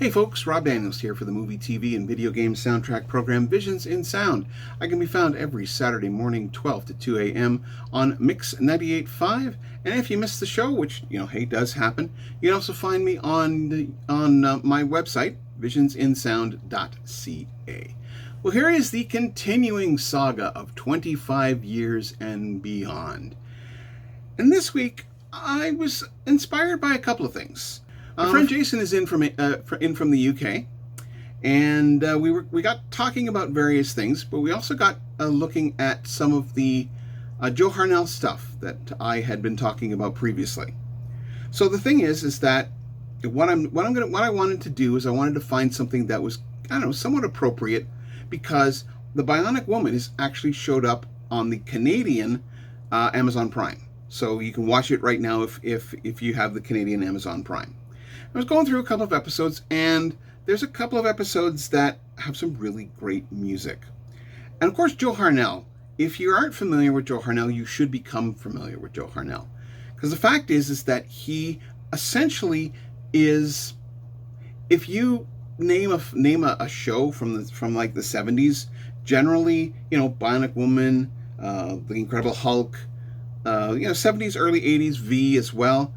Hey folks, Rob Daniels here for the movie, TV, and video game soundtrack program Visions in Sound. I can be found every Saturday morning, 12 to 2 a.m. on Mix 98.5. And if you miss the show, which, hey, does happen, you can also find me on my website, visionsinsound.ca. Well, here is the continuing saga of 25 years and beyond. And this week, I was inspired by a couple of things. My friend Jason is in from the UK, and we got talking about various things, but we also got looking at some of the Joe Harnell stuff that I had been talking about previously. So the thing is that what I wanted to do is I wanted to find something that was, somewhat appropriate, because The Bionic Woman is actually showed up on the Canadian Amazon Prime. So you can watch it right now if you have the Canadian Amazon Prime. I was going through a couple of episodes, and there's a couple of episodes that have some really great music. And of course, Joe Harnell. If you aren't familiar with Joe Harnell, you should become familiar with Joe Harnell. Because the fact is that he essentially is, if you name a show from like the 70s, generally, Bionic Woman, The Incredible Hulk, 70s, early 80s, V as well.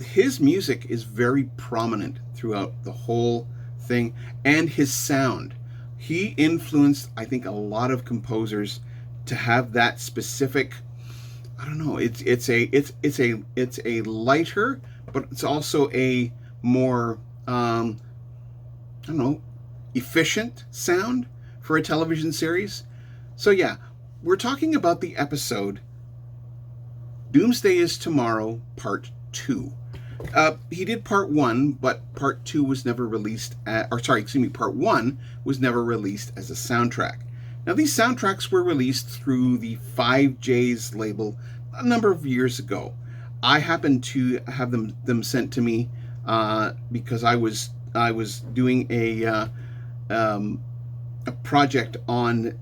His music is very prominent throughout the whole thing, and his sound. He influenced, I think, a lot of composers to have that specific. I don't know. It's a lighter, but it's also a more efficient sound for a television series. So yeah, we're talking about the episode Doomsday is Tomorrow, Part 2. He did Part 1, but Part 2 was never released, Part 1 was never released as a soundtrack. Now, these soundtracks were released through the 5Js label a number of years ago. I happened to have them sent to me because I was doing a project on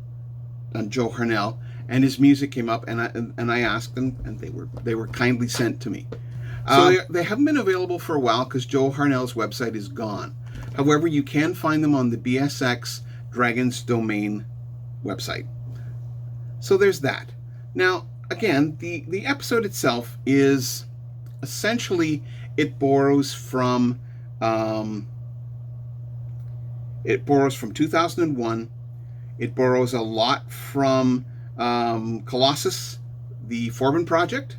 Joe Harnell, and his music came up, and I asked them, and they were kindly sent to me. So they haven't been available for a while because Joe Harnell's website is gone. However, you can find them on the BSX Dragon's Domain website. So there's that. Now, again, the episode itself is essentially, it borrows from 2001. It borrows a lot from Colossus, the Forbin Project,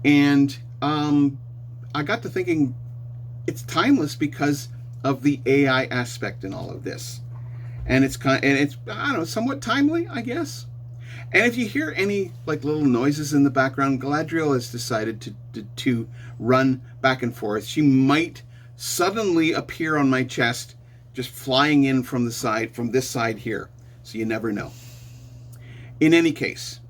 and I got to thinking it's timeless because of the AI aspect in all of this, and it's somewhat timely, I guess. And if you hear any little noises in the background, Galadriel has decided to run back and forth. She might suddenly appear on my chest, just flying in from this side here. So you never know. In any case.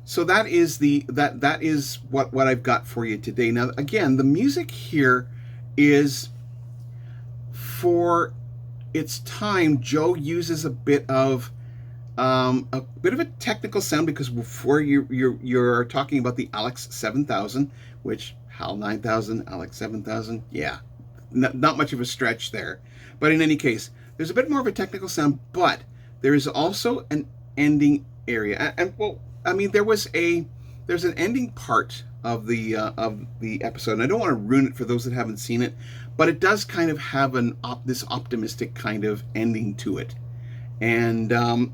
So that is what I've got for you today. Now, again, the music here is, for its time, Joe uses a bit of a technical sound, because before you're talking about the Alex 7000, which HAL 9000, Alex 7000, yeah, not much of a stretch there. But in any case, there's a bit more of a technical sound, but there is also an ending area, and there's an ending part of the episode, and I don't want to ruin it for those that haven't seen it, but it does kind of have this optimistic kind of ending to it, and the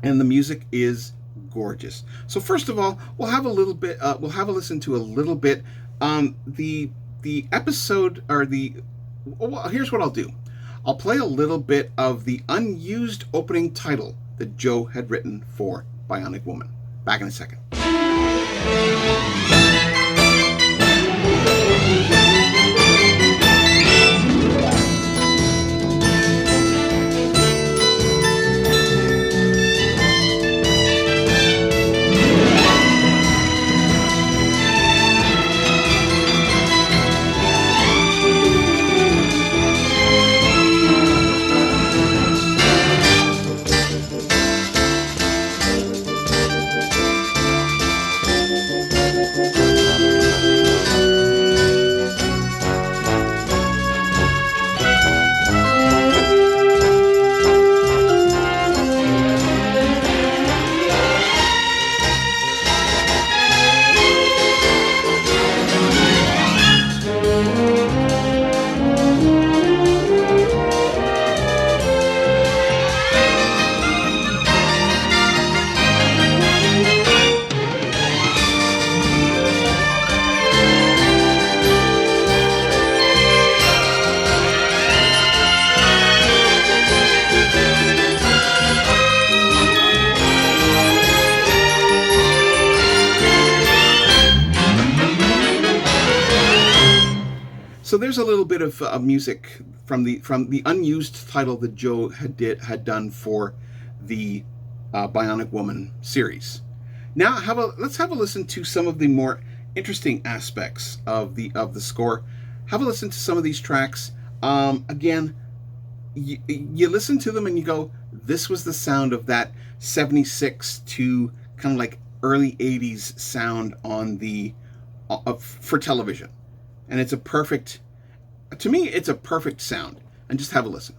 music is gorgeous. So first of all, we'll have a listen to a little bit. The episode, here's what I'll do. I'll play a little bit of the unused opening title that Joe had written for Bionic Woman. Back in a second. So there's a little bit of music from the unused title that Joe had done for the Bionic Woman series. Now let's have a listen to some of the more interesting aspects of the score. Have a listen to some of these tracks. Again, you listen to them and you go, this was the sound of that 76 to kind of like early 80s sound on the for television. And it's a perfect sound. And just have a listen.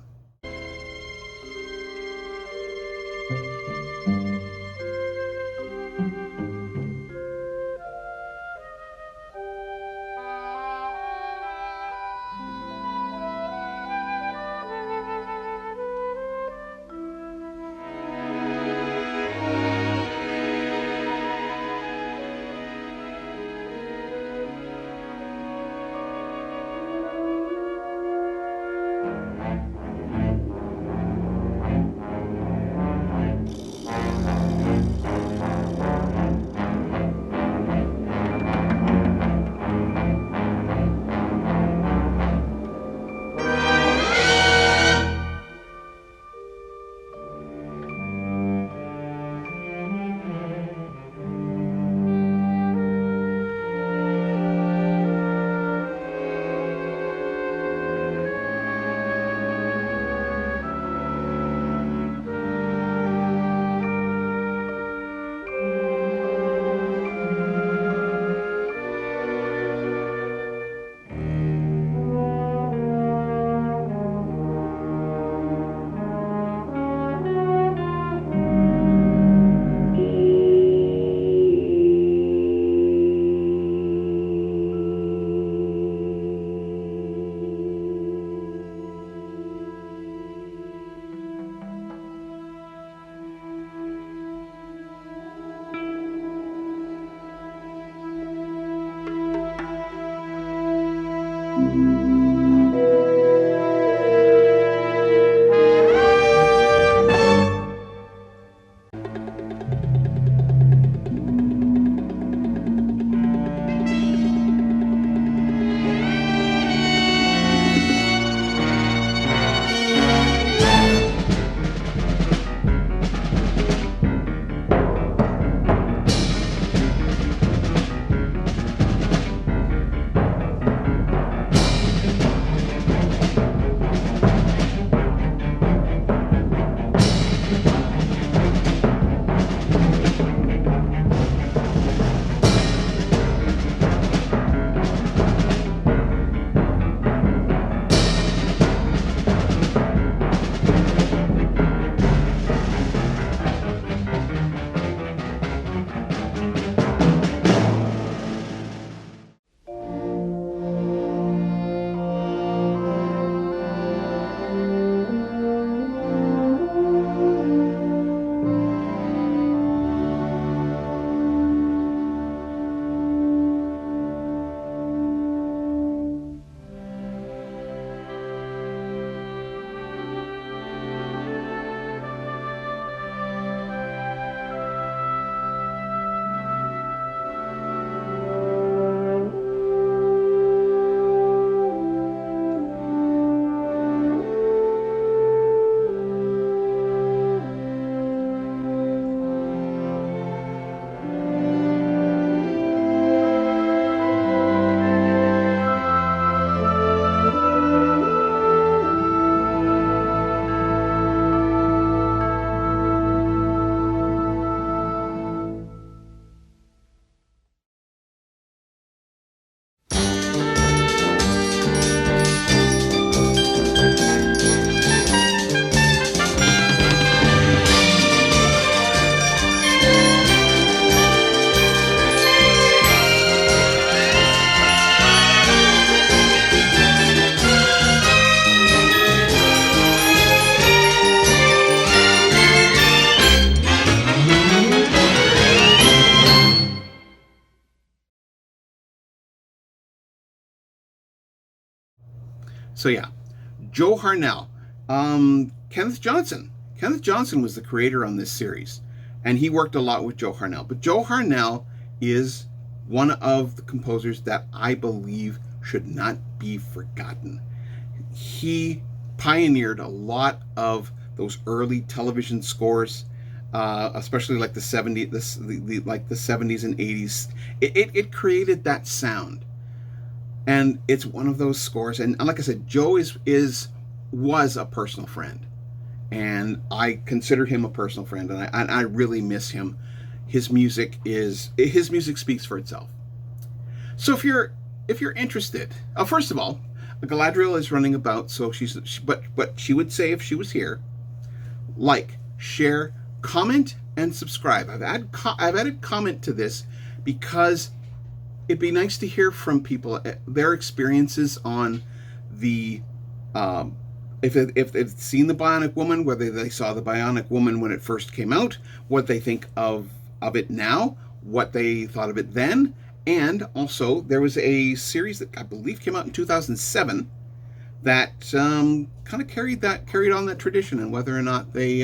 So yeah, Joe Harnell, Kenneth Johnson. Kenneth Johnson was the creator on this series, and he worked a lot with Joe Harnell. But Joe Harnell is one of the composers that I believe should not be forgotten. He pioneered a lot of those early television scores, especially like the 70s, like the 70s and 80s. It created that sound, and it's one of those scores. And like I said, Joe was a personal friend, and I consider him a personal friend, and I really miss him. His music speaks for itself. So if you're interested, first of all, Galadriel is running about, so but she would say if she was here, like, share, comment, and subscribe. I've added comment to this because it'd be nice to hear from people, their experiences on the if they've seen the Bionic Woman, whether they saw the Bionic Woman when it first came out, what they think of it now, what they thought of it then. And also, there was a series that I believe came out in 2007 that kind of carried on that tradition, and whether or not they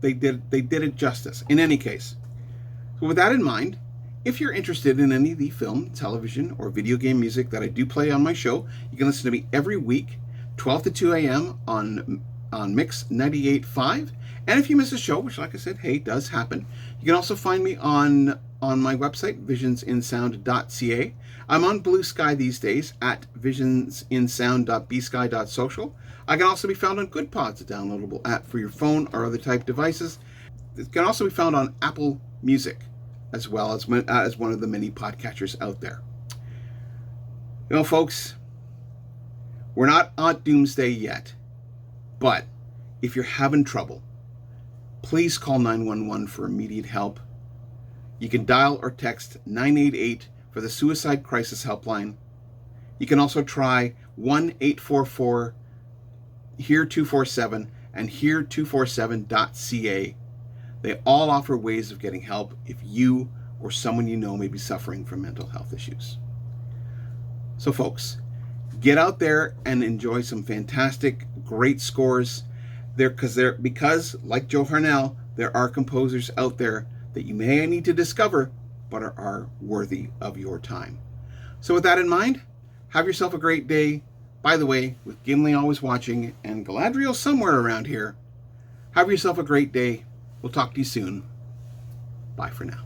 did it justice. In any case, so with that in mind, if you're interested in any of the film, television, or video game music that I do play on my show, you can listen to me every week, 12 to 2 a.m. on Mix 98.5. And if you miss a show, which, like I said, hey, does happen, you can also find me on my website, visionsinsound.ca. I'm on Blue Sky these days at visionsinsound.bsky.social. I can also be found on Good Pods, a downloadable app for your phone or other type devices. It can also be found on Apple Music, as well as one of the many podcatchers out there. You know, folks, we're not at Doomsday yet, but if you're having trouble, please call 911 for immediate help. You can dial or text 988 for the Suicide Crisis Helpline. You can also try 1-844-HERE247 and HERE247.ca. They all offer ways of getting help if you or someone you know may be suffering from mental health issues. So folks, get out there and enjoy some fantastic, great scores. Because like Joe Harnell, there are composers out there that you may need to discover, but are worthy of your time. So with that in mind, have yourself a great day. By the way, with Gimli always watching and Galadriel somewhere around here, have yourself a great day. We'll talk to you soon. Bye for now.